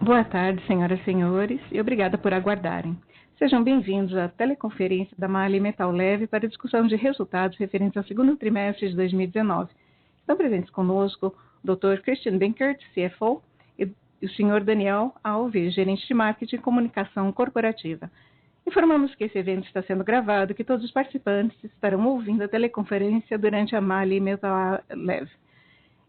Boa tarde, senhoras e senhores, e obrigada por aguardarem. Sejam bem-vindos à teleconferência da MAHLE Metal Leve para a discussão de resultados referentes ao segundo trimestre de 2019. Estão presentes conosco o Dr. Christian Binkert, CFO, e o Sr. Daniel Alves, gerente de marketing e comunicação corporativa. Informamos que esse evento está sendo gravado e que todos os participantes estarão ouvindo a teleconferência durante a MAHLE Metal Leve.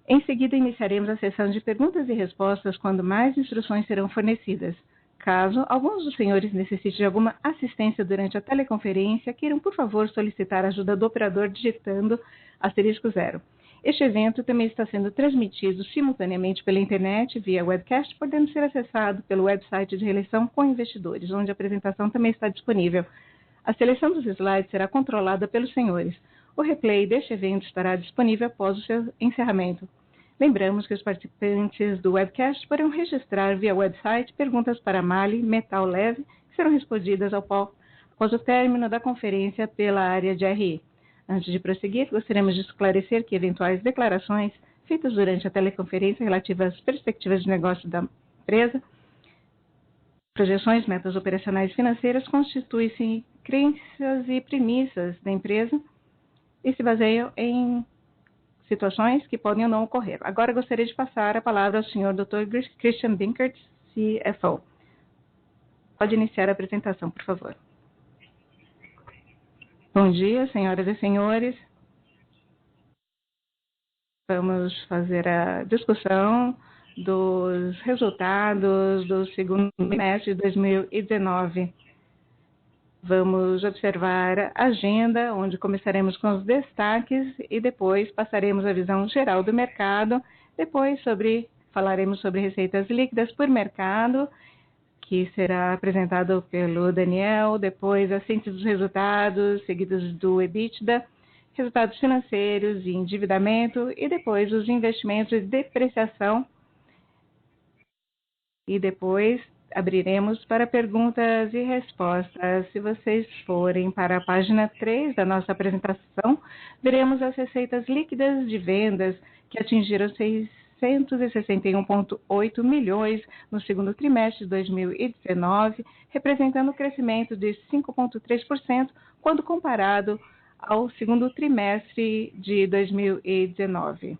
Em seguida, iniciaremos a sessão de perguntas e respostas quando mais instruções serão fornecidas. Caso alguns dos senhores necessitem de alguma assistência durante a teleconferência, queiram, por favor, solicitar a ajuda do operador digitando *0. Este evento também está sendo transmitido simultaneamente pela internet via webcast, podendo ser acessado pelo website de Relação com Investidores, onde a apresentação também está disponível. A seleção dos slides será controlada pelos senhores. O replay deste evento estará disponível após o seu encerramento. Lembramos que os participantes do webcast poderão registrar via website perguntas para a MAHLE Metal Leve, que serão respondidas após o término da conferência pela área de RI. Antes de prosseguir, gostaríamos de esclarecer que eventuais declarações feitas durante a teleconferência relativas às perspectivas de negócio da empresa, projeções, metas operacionais e financeiras constituem-se crenças e premissas da empresa e se baseiam em situações que podem ou não ocorrer. Agora gostaria de passar a palavra ao Sr. Dr. Christian Binkert, CFO. Pode iniciar a apresentação, por favor. Bom dia, senhoras e senhores. Vamos fazer a discussão dos resultados do segundo trimestre de 2019. Vamos observar a agenda, onde começaremos com os destaques e depois passaremos a visão geral do mercado. Depois falaremos sobre receitas líquidas por mercado, que será apresentado pelo Daniel. Depois a síntese dos resultados, seguidos do EBITDA, resultados financeiros e endividamento, e depois os investimentos e depreciação. E depois abriremos para perguntas e respostas. Se vocês forem para a página 3 da nossa apresentação, veremos as receitas líquidas de vendas que atingiram 661,8 milhões no segundo trimestre de 2019, representando um crescimento de 5,3% quando comparado ao segundo trimestre de 2019.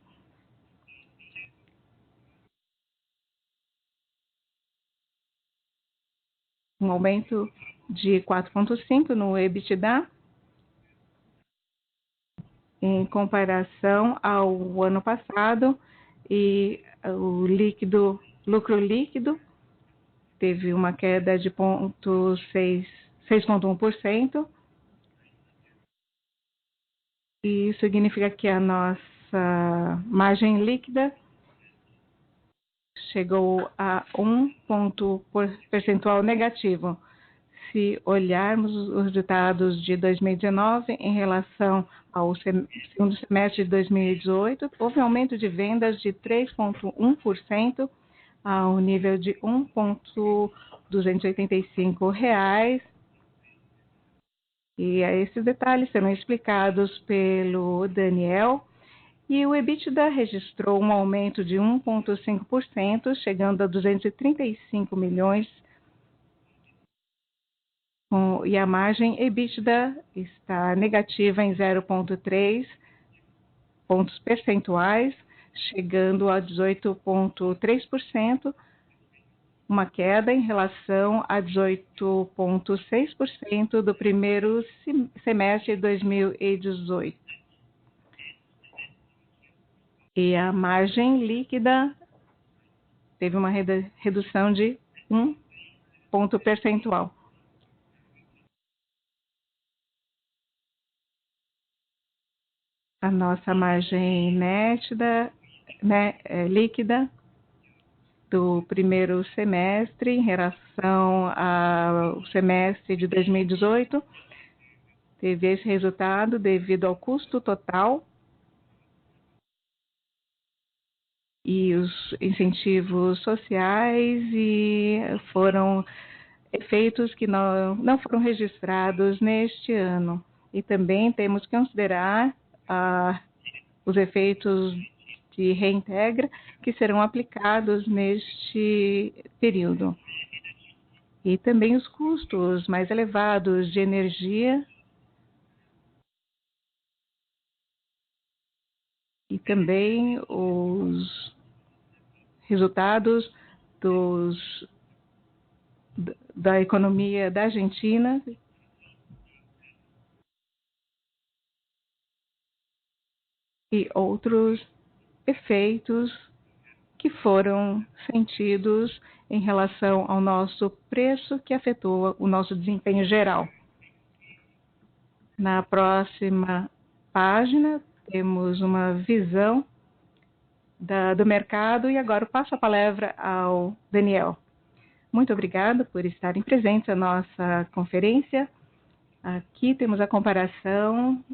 Um aumento de 4,5% no EBITDA, em comparação ao ano passado, e o lucro líquido teve uma queda de 6,1%, e isso significa que a nossa margem líquida chegou a 1 ponto percentual negativo. Se olharmos os resultados de 2019 em relação ao segundo semestre de 2018, houve um aumento de vendas de 3,1% ao nível de R$ 1,285. E esses detalhes serão explicados pelo Daniel. E o EBITDA registrou um aumento de 1,5%, chegando a 235 milhões. E a margem EBITDA está negativa em 0,3 pontos percentuais, chegando a 18,3%, uma queda em relação a 18,6% do primeiro semestre de 2018. E a margem líquida teve uma redução de 1 ponto percentual. A nossa margem líquida do primeiro semestre em relação ao semestre de 2018 teve esse resultado devido ao custo total e os incentivos sociais, e foram efeitos que não foram registrados neste ano. E também temos que considerar os efeitos de reintegra que serão aplicados neste período. E também os custos mais elevados de energia e também os resultados da economia da Argentina e outros efeitos que foram sentidos em relação ao nosso preço, que afetou o nosso desempenho geral. Na próxima página, temos uma visão do mercado e agora eu passo a palavra ao Daniel. Muito obrigada por estarem presentes na nossa conferência. Aqui temos a comparação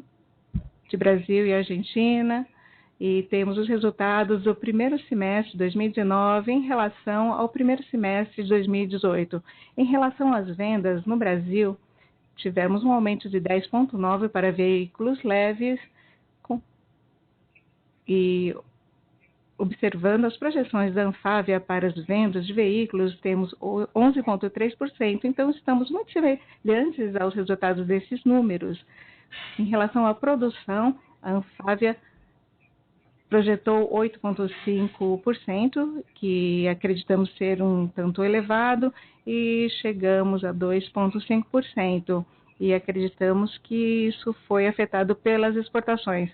de Brasil e Argentina e temos os resultados do primeiro semestre de 2019 em relação ao primeiro semestre de 2018. Em relação às vendas no Brasil, tivemos um aumento de 10,9% para veículos leves e observando as projeções da Anfávia para as vendas de veículos, temos 11,3%, então estamos muito semelhantes aos resultados desses números. Em relação à produção, a Anfávia projetou 8,5%, que acreditamos ser um tanto elevado, e chegamos a 2,5%, e acreditamos que isso foi afetado pelas exportações.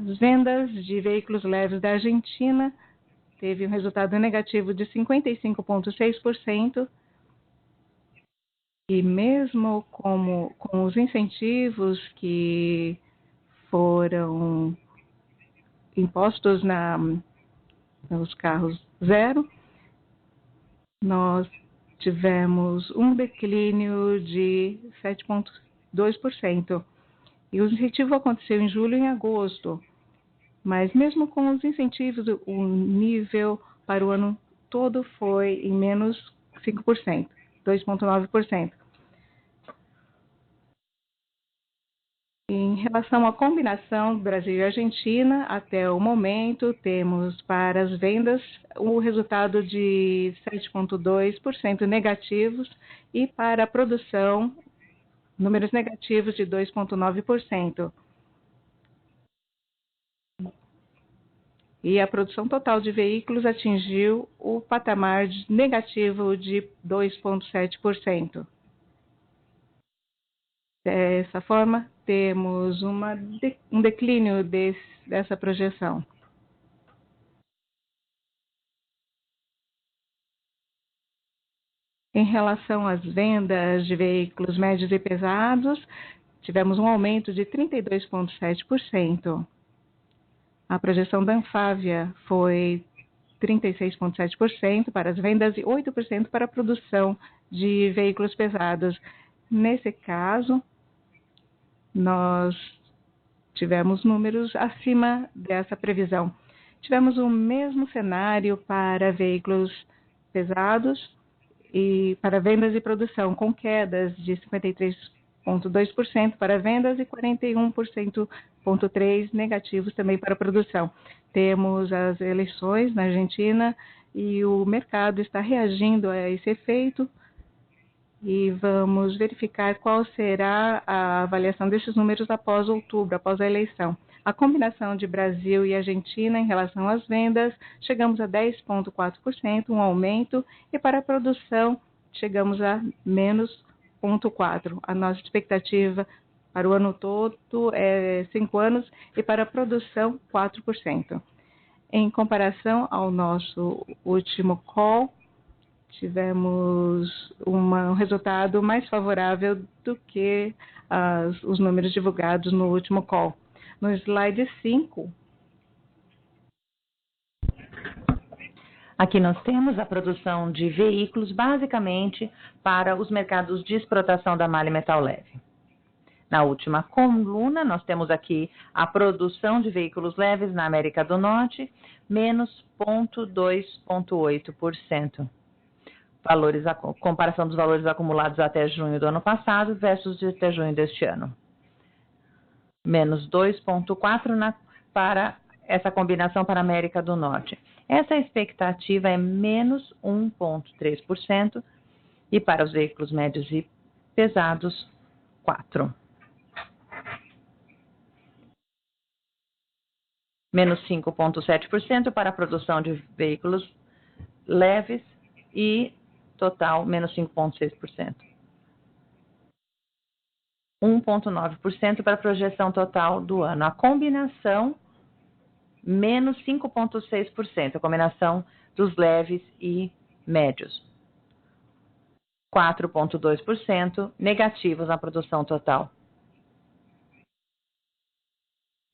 As vendas de veículos leves da Argentina teve um resultado negativo de 55,6%, e mesmo com os incentivos que foram impostos nos carros zero, nós tivemos um declínio de 7,2%. E o incentivo aconteceu em julho e em agosto. Mas mesmo com os incentivos, o nível para o ano todo foi em menos 5%, 2,9%. Em relação à combinação Brasil e Argentina, até o momento, temos para as vendas o resultado de 7,2% negativos e para a produção, números negativos de 2,9%. E a produção total de veículos atingiu o patamar negativo de 2,7%. Dessa forma, temos um declínio dessa projeção. Em relação às vendas de veículos médios e pesados, tivemos um aumento de 32,7%. A projeção da Anfávia foi 36,7% para as vendas e 8% para a produção de veículos pesados. Nesse caso, nós tivemos números acima dessa previsão. Tivemos o mesmo cenário para veículos pesados e para vendas e produção, com quedas de 53,2% para vendas e 41,3% negativos também para a produção. Temos as eleições na Argentina e o mercado está reagindo a esse efeito e vamos verificar qual será a avaliação desses números após outubro, após a eleição. A combinação de Brasil e Argentina em relação às vendas, chegamos a 10,4%, um aumento, e para a produção chegamos a menos 0,4%. A nossa expectativa para o ano todo é 5 anos e para a produção 4%. Em comparação ao nosso último call, tivemos um resultado mais favorável do que os números divulgados no último call. No slide 5, aqui nós temos a produção de veículos basicamente para os mercados de exportação da malha metal leve. Na última coluna, nós temos aqui a produção de veículos leves na América do Norte, menos 2,8%. Comparação dos valores acumulados até junho do ano passado versus até junho deste ano. Menos 2,4% para essa combinação para a América do Norte. Essa expectativa é menos 1,3% e para os veículos médios e pesados, 4%. Menos 5,7% para a produção de veículos leves e total menos 5,6%. 1,9% para a projeção total do ano. A combinação, menos 5,6%, a combinação dos leves e médios. 4,2% negativos na produção total.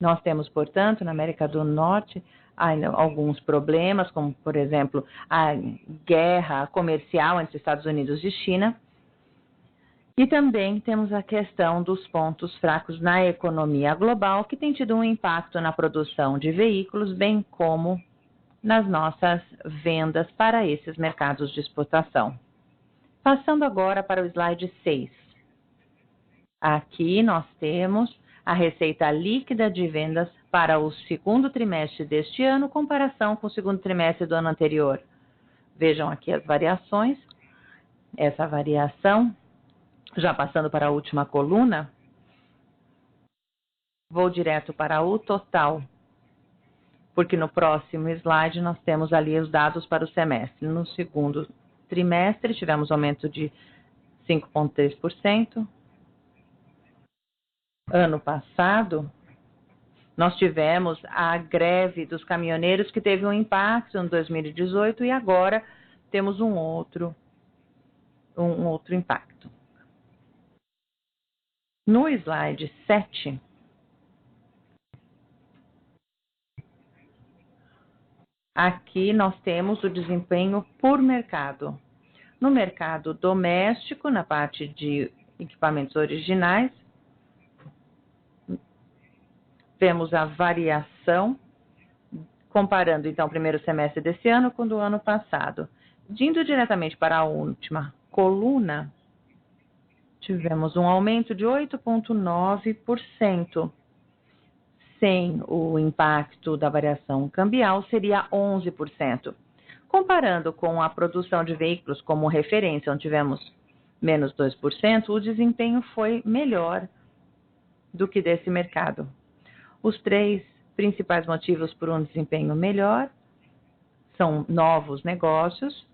Nós temos, portanto, na América do Norte, alguns problemas, como, por exemplo, a guerra comercial entre Estados Unidos e China. E também temos a questão dos pontos fracos na economia global, que tem tido um impacto na produção de veículos, bem como nas nossas vendas para esses mercados de exportação. Passando agora para o slide 6. Aqui nós temos a receita líquida de vendas para o segundo trimestre deste ano, em comparação com o segundo trimestre do ano anterior. Vejam aqui as variações. Essa variação, já passando para a última coluna, vou direto para o total, porque no próximo slide nós temos ali os dados para o semestre. No segundo trimestre tivemos aumento de 5,3%. Ano passado, nós tivemos a greve dos caminhoneiros que teve um impacto em 2018 e agora temos um outro impacto. No slide 7, aqui nós temos o desempenho por mercado. No mercado doméstico, na parte de equipamentos originais, vemos a variação, comparando então o primeiro semestre desse ano com o do ano passado. Indo diretamente para a última coluna, tivemos um aumento de 8,9%. Sem o impacto da variação cambial, seria 11%. Comparando com a produção de veículos como referência, onde tivemos menos 2%, o desempenho foi melhor do que desse mercado. Os 3 principais motivos por um desempenho melhor são novos negócios.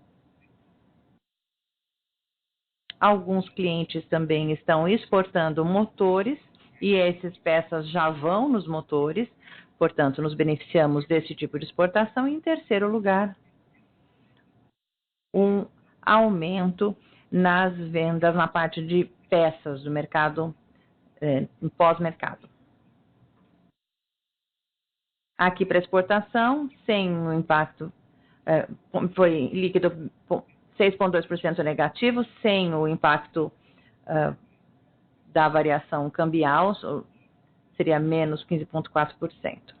Alguns clientes também estão exportando motores e essas peças já vão nos motores, portanto, nos beneficiamos desse tipo de exportação. E, em terceiro lugar, um aumento nas vendas na parte de peças do mercado, pós-mercado. Aqui para exportação, sem o impacto, foi líquido 6,2% negativo, sem o impacto da variação cambial, seria menos 15,4%.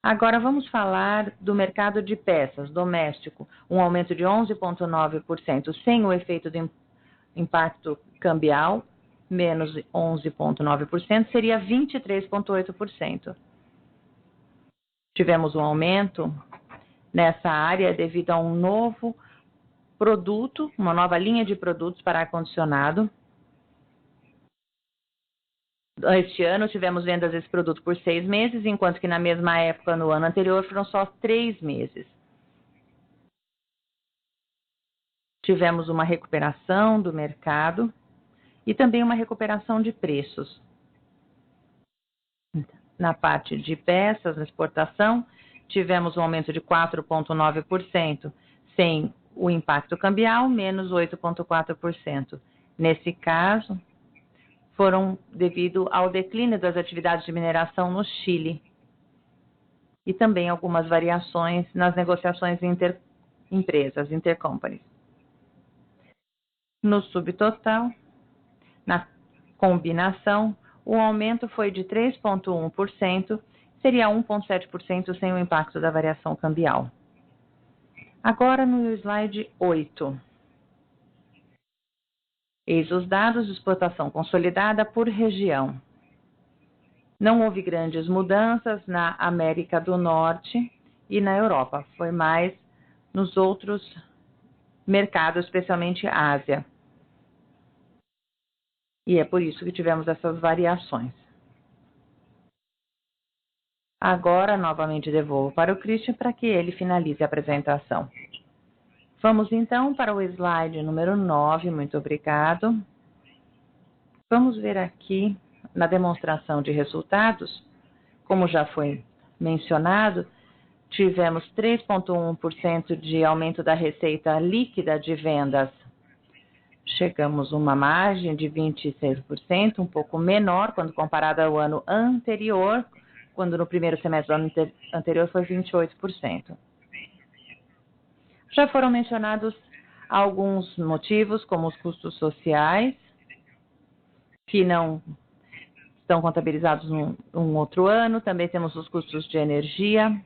Agora vamos falar do mercado de peças doméstico, um aumento de 11,9%, sem o efeito do impacto cambial, menos 11,9%, seria 23,8%. Tivemos um aumento nessa área devido a um novo produto, uma nova linha de produtos para ar-condicionado. Este ano tivemos vendas desse produto por 6 meses, enquanto que na mesma época, no ano anterior, foram só 3 meses. Tivemos uma recuperação do mercado e também uma recuperação de preços. Na parte de peças, na exportação, tivemos um aumento de 4,9%, sem o impacto cambial, menos 8,4%. Nesse caso, foram devido ao declínio das atividades de mineração no Chile e também algumas variações nas negociações interempresas, intercompanies. No subtotal, na combinação, o aumento foi de 3,1%, seria 1,7% sem o impacto da variação cambial. Agora no slide 8. Eis os dados de exportação consolidada por região. Não houve grandes mudanças na América do Norte e na Europa. Foi mais nos outros mercados, especialmente Ásia. E é por isso que tivemos essas variações. Agora, novamente, devolvo para o Christian para que ele finalize a apresentação. Vamos, então, para o slide número 9. Muito obrigado. Vamos ver aqui na demonstração de resultados, como já foi mencionado, tivemos 3,1% de aumento da receita líquida de vendas. Chegamos a uma margem de 26%, um pouco menor quando comparada ao ano anterior, quando no primeiro semestre do ano anterior foi 28%. Já foram mencionados alguns motivos, como os custos sociais, que não estão contabilizados num outro ano. Também temos os custos de energia.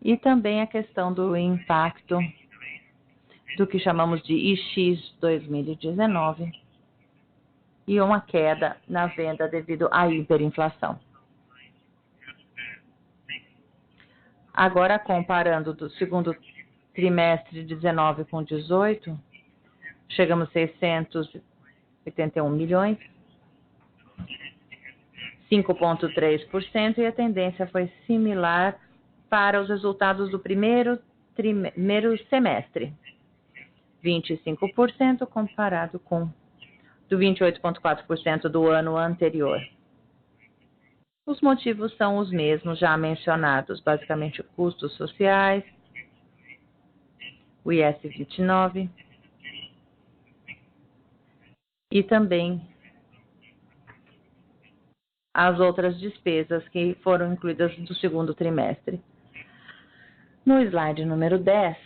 E também a questão do impacto do que chamamos de IX 2019 e uma queda na venda devido à hiperinflação. Agora, comparando do segundo trimestre de 19 com 18, chegamos a 681 milhões, 5,3%, e a tendência foi similar para os resultados do primeiro semestre, 25% comparado com do 28,4% do ano anterior. Os motivos são os mesmos já mencionados, basicamente custos sociais, o IS 29 e também as outras despesas que foram incluídas do segundo trimestre. No slide número 10,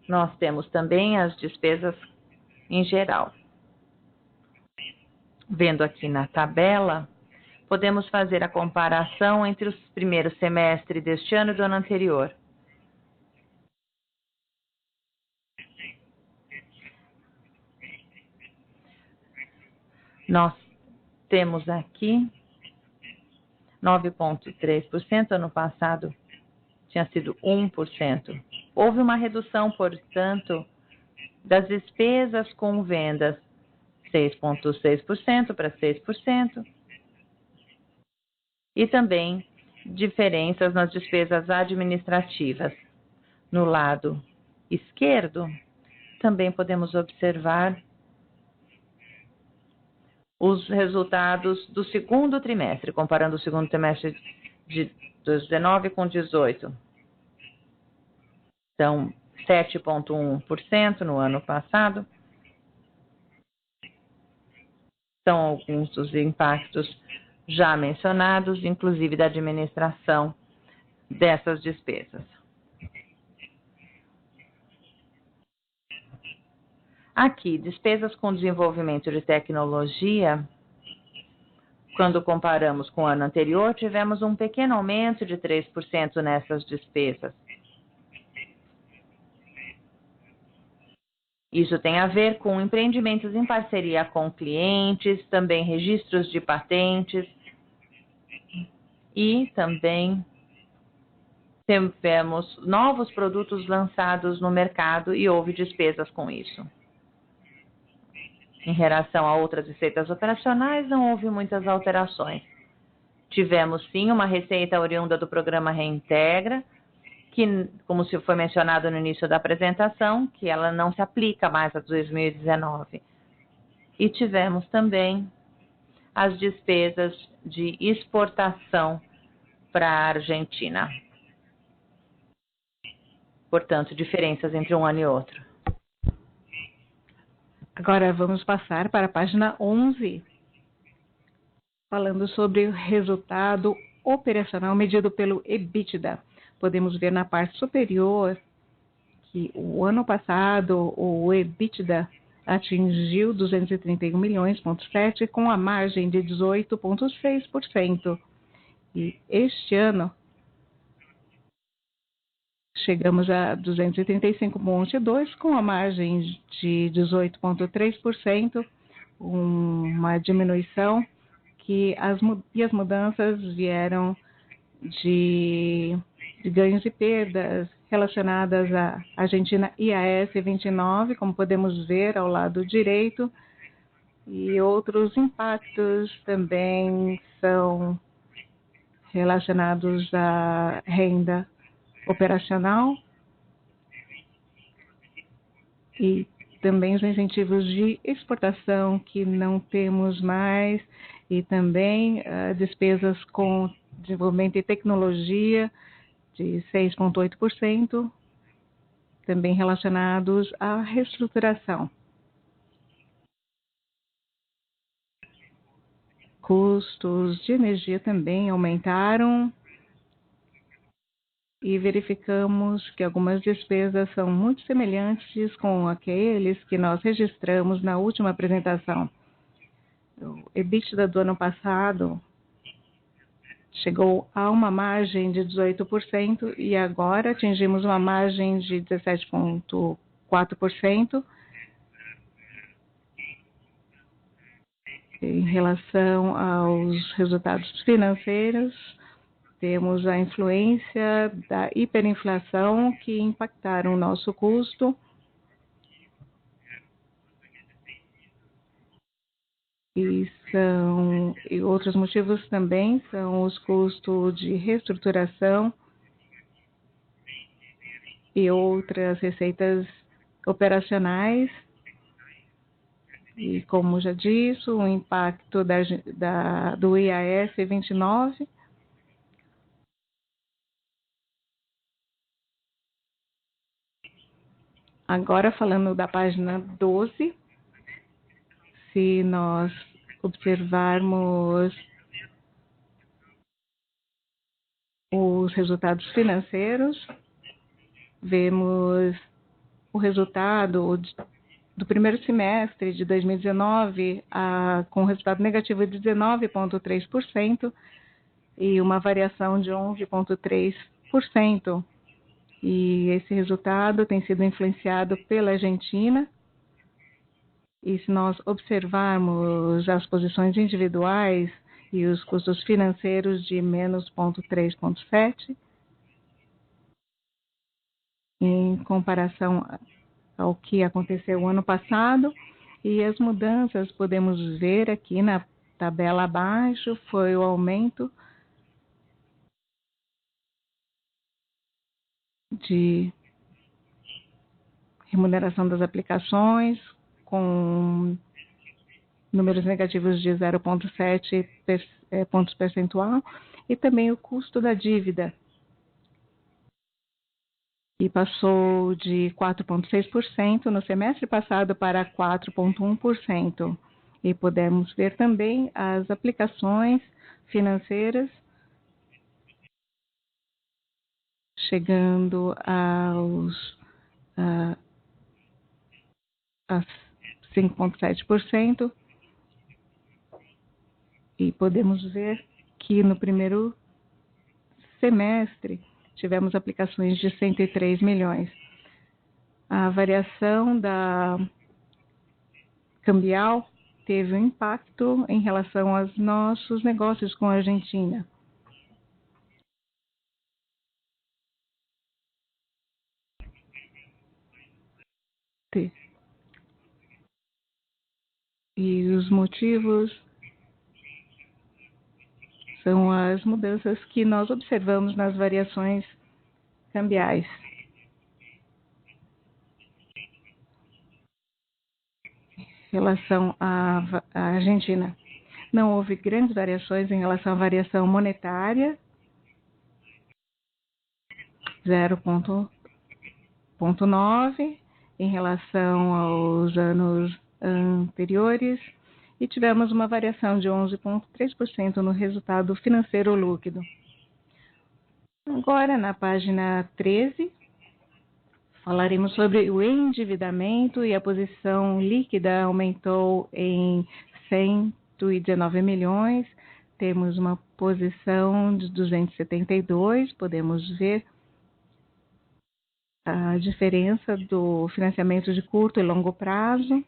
nós temos também as despesas em geral. Vendo aqui na tabela, podemos fazer a comparação entre os primeiros semestres deste ano e do ano anterior. Nós temos aqui 9,3%, ano passado tinha sido 1%. Houve uma redução, portanto, das despesas com vendas, 6,6% para 6%, e também diferenças nas despesas administrativas. No lado esquerdo, também podemos observar os resultados do segundo trimestre, comparando o segundo trimestre de 19 com 18. Então, 7,1% no ano passado. São alguns dos impactos já mencionados, inclusive da administração dessas despesas. Aqui, despesas com desenvolvimento de tecnologia, quando comparamos com o ano anterior, tivemos um pequeno aumento de 3% nessas despesas. Isso tem a ver com empreendimentos em parceria com clientes, também registros de patentes e também tivemos novos produtos lançados no mercado e houve despesas com isso. Em relação a outras receitas operacionais, não houve muitas alterações. Tivemos, sim, uma receita oriunda do programa Reintegra, que, como foi mencionado no início da apresentação, que ela não se aplica mais a 2019. E tivemos também as despesas de exportação para a Argentina. Portanto, diferenças entre um ano e outro. Agora vamos passar para a página 11, falando sobre o resultado operacional medido pelo EBITDA. Podemos ver na parte superior que o ano passado o EBITDA atingiu 231 milhões,7 com a margem de 18,6%. E este ano chegamos a 235,2 com a margem de 18,3%, uma diminuição e as mudanças vieram de ganhos e perdas relacionadas à Argentina IAS 29, como podemos ver ao lado direito, e outros impactos também são relacionados à renda operacional e também os incentivos de exportação que não temos mais e também despesas com desenvolvimento e tecnologia de 6,8%, também relacionados à reestruturação. Custos de energia também aumentaram e verificamos que algumas despesas são muito semelhantes com aqueles que nós registramos na última apresentação. O EBITDA do ano passado chegou a uma margem de 18% e agora atingimos uma margem de 17,4%. Em relação aos resultados financeiros, temos a influência da hiperinflação que impactaram o nosso custo. E outros motivos também são os custos de reestruturação e outras receitas operacionais. E como já disse, o impacto do IAS 29. Agora falando da página 12, se nós observarmos os resultados financeiros, vemos o resultado do primeiro semestre de 2019 com resultado negativo de 19,3% e uma variação de 11,3%. E esse resultado tem sido influenciado pela Argentina. E se nós observarmos as posições individuais e os custos financeiros de menos 0,3,7%, em comparação ao que aconteceu ano passado, e as mudanças podemos ver aqui na tabela abaixo, foi o aumento de remuneração das aplicações, com números negativos de 0,7 pontos percentual, e também o custo da dívida, e passou de 4,6% no semestre passado para 4,1%. E podemos ver também as aplicações financeiras chegando a 5,7%. E podemos ver que no primeiro semestre tivemos aplicações de 103 milhões. A variação da cambial teve um impacto em relação aos nossos negócios com a Argentina. E os motivos são as mudanças que nós observamos nas variações cambiais. Em relação à Argentina, não houve grandes variações em relação à variação monetária, 0,9 em relação aos anos anteriores, e tivemos uma variação de 11,3% no resultado financeiro líquido. Agora, na página 13, falaremos sobre o endividamento, e a posição líquida aumentou em 119 milhões. Temos uma posição de 272, podemos ver a diferença do financiamento de curto e longo prazo.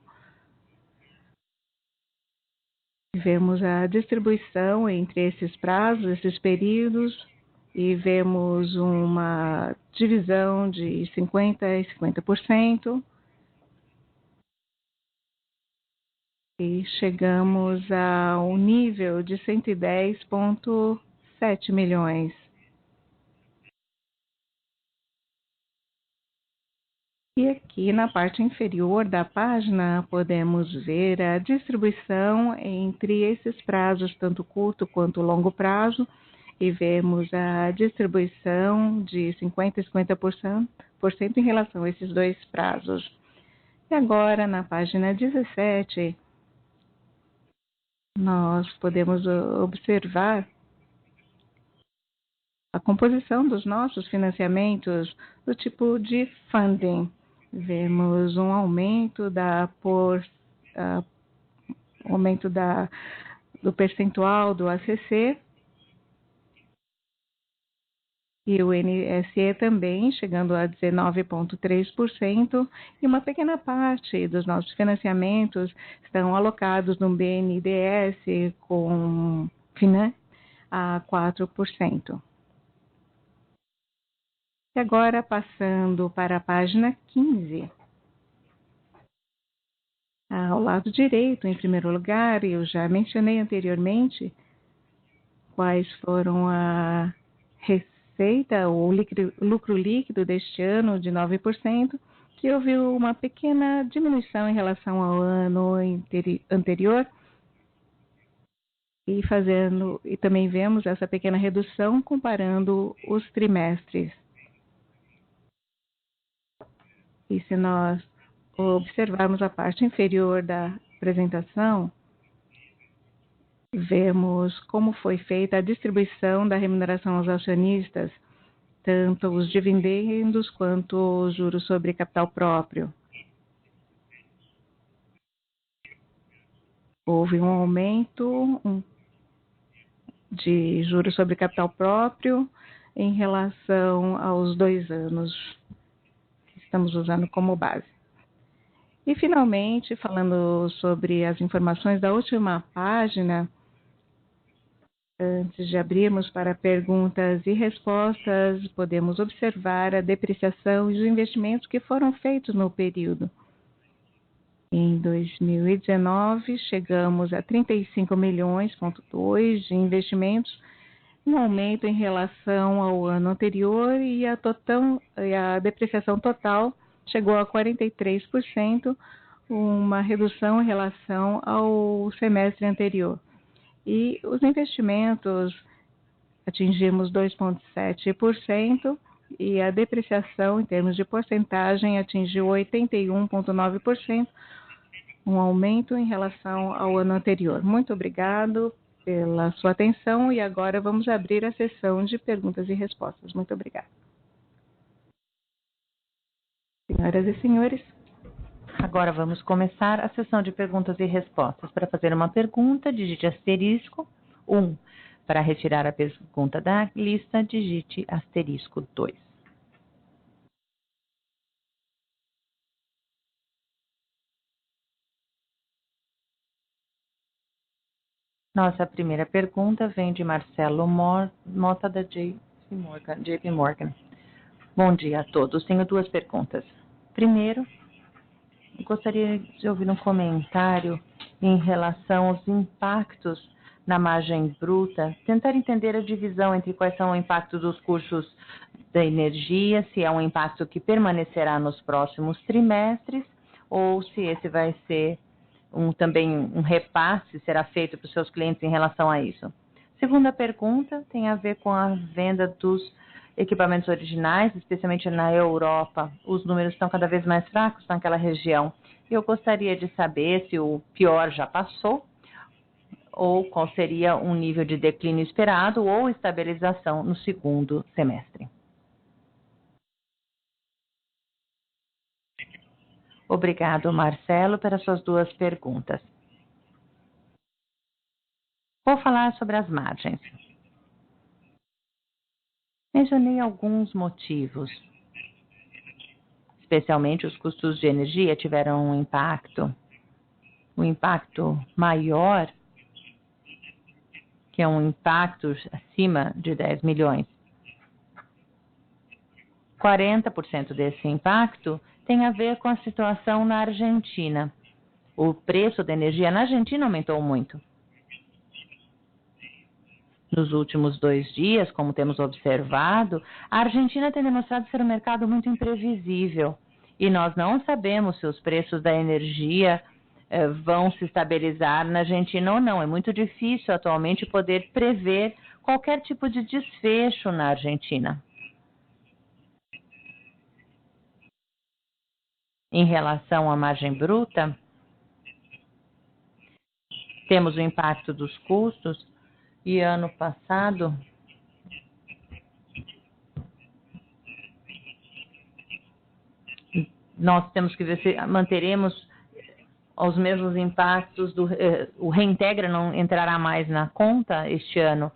Vemos a distribuição entre esses prazos, esses períodos, e vemos uma divisão de 50% e 50%. E chegamos ao nível de 110,7 milhões. E aqui na parte inferior da página podemos ver a distribuição entre esses prazos, tanto curto quanto longo prazo, e vemos a distribuição de 50% e 50% em relação a esses dois prazos. E agora, na página 17, nós podemos observar a composição dos nossos financiamentos do tipo de funding. Vemos um aumento do percentual do ACC e o NSE também, chegando a 19,3%, e uma pequena parte dos nossos financiamentos estão alocados no BNDES com a 4%. E agora, passando para a página 15. Ao lado direito, em primeiro lugar, eu já mencionei anteriormente quais foram a receita, o lucro líquido deste ano de 9%, que houve uma pequena diminuição em relação ao ano anterior, e também vemos essa pequena redução comparando os trimestres. E se nós observarmos a parte inferior da apresentação, vemos como foi feita a distribuição da remuneração aos acionistas, tanto os dividendos quanto os juros sobre capital próprio. Houve um aumento de juros sobre capital próprio em relação aos 2 anos que estamos usando como base. E, finalmente, falando sobre as informações da última página, antes de abrirmos para perguntas e respostas, podemos observar a depreciação e os investimentos que foram feitos no período. Em 2019, chegamos a 35,2 milhões de investimentos, um aumento em relação ao ano anterior, e a depreciação total chegou a 43%, uma redução em relação ao semestre anterior. E os investimentos atingimos 2,7%, e a depreciação em termos de porcentagem atingiu 81,9%, um aumento em relação ao ano anterior. Muito obrigado pela sua atenção, e agora vamos abrir a sessão de perguntas e respostas. Muito obrigada. Senhoras e senhores, agora vamos começar a sessão de perguntas e respostas. Para fazer uma pergunta, digite asterisco 1. Para retirar a pergunta da lista, digite asterisco 2. Nossa primeira pergunta vem de Marcelo Mota, da JP Morgan. Bom dia a todos. Tenho 2 perguntas. Primeiro, gostaria de ouvir um comentário em relação aos impactos na margem bruta, tentar entender a divisão entre quais são o impacto dos custos da energia, se é um impacto que permanecerá nos próximos trimestres, ou se esse vai ser também um repasse será feito para os seus clientes em relação a isso. Segunda pergunta tem a ver com a venda dos equipamentos originais, especialmente na Europa. Os números estão cada vez mais fracos naquela região. Eu gostaria de saber se o pior já passou, ou qual seria um nível de declínio esperado ou estabilização no segundo semestre. Obrigado, Marcelo, pelas suas 2 perguntas. Vou falar sobre as margens. Mencionei alguns motivos. Especialmente os custos de energia tiveram um impacto maior que é um impacto acima de 10 milhões. 40% desse impacto tem a ver com a situação na Argentina. O preço da energia na Argentina aumentou muito. Nos últimos 2 dias, como temos observado, a Argentina tem demonstrado ser um mercado muito imprevisível. E nós não sabemos se os preços da energia vão se estabilizar na Argentina ou não. É muito difícil atualmente poder prever qualquer tipo de desfecho na Argentina. Em relação à margem bruta, temos o impacto dos custos e ano passado nós temos que ver se manteremos os mesmos impactos o Reintegra não entrará mais na conta este ano.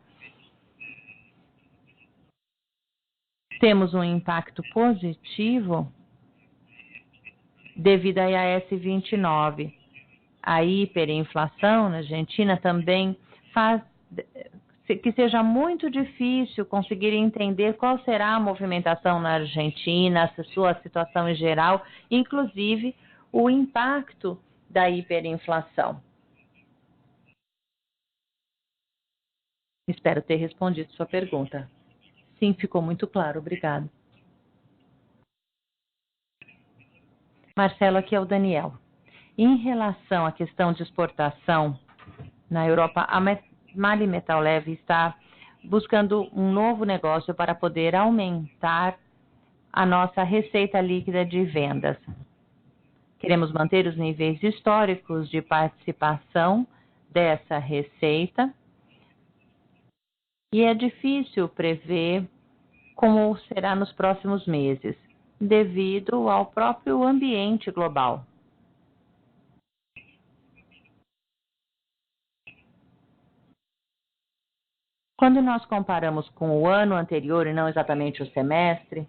Temos um impacto positivo devido à IAS 29. A hiperinflação na Argentina também faz que seja muito difícil conseguir entender qual será a movimentação na Argentina, a sua situação em geral, inclusive o impacto da hiperinflação. Espero ter respondido sua pergunta. Sim, ficou muito claro. Obrigado. Marcelo, aqui é o Daniel. Em relação à questão de exportação na Europa, a MAHLE Metal Leve está buscando um novo negócio para poder aumentar a nossa receita líquida de vendas. Queremos manter os níveis históricos de participação dessa receita e é difícil prever como será nos próximos meses, devido ao próprio ambiente global. Quando nós comparamos com o ano anterior e não exatamente o semestre,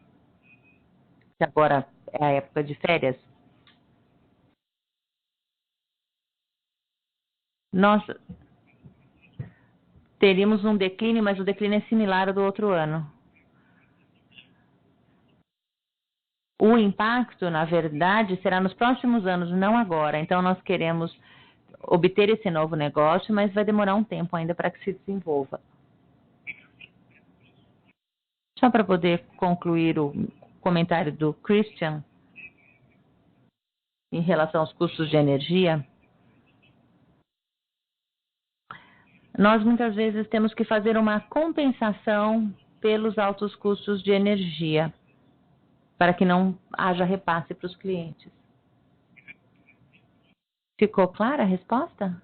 que agora é a época de férias, nós teríamos um declínio, mas o declínio é similar ao do outro ano. O impacto, na verdade, será nos próximos anos, não agora. Então, nós queremos obter esse novo negócio, mas vai demorar um tempo ainda para que se desenvolva. Só para poder concluir o comentário do Christian em relação aos custos de energia, nós muitas vezes temos que fazer uma compensação pelos altos custos de energia, para que não haja repasse para os clientes. Ficou clara a resposta?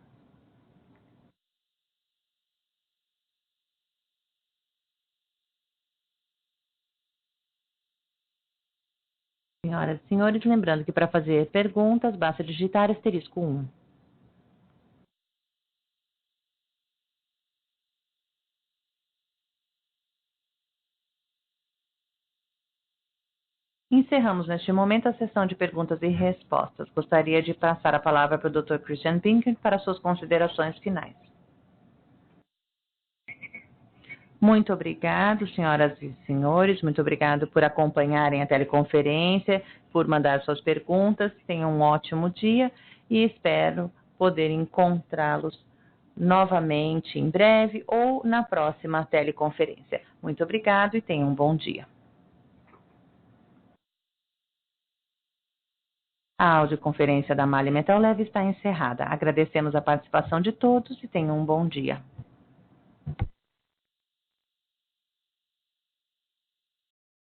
Senhoras e senhores, lembrando que para fazer perguntas, basta digitar *1. Encerramos neste momento a sessão de perguntas e respostas. Gostaria de passar a palavra para o Dr. Christian Pinker para suas considerações finais. Muito obrigado, senhoras e senhores. Muito obrigado por acompanharem a teleconferência, por mandar suas perguntas. Tenham um ótimo dia e espero poder encontrá-los novamente em breve ou na próxima teleconferência. Muito obrigado e tenham um bom dia. A audioconferência da MAHLE Metal Leve está encerrada. Agradecemos a participação de todos e tenham um bom dia.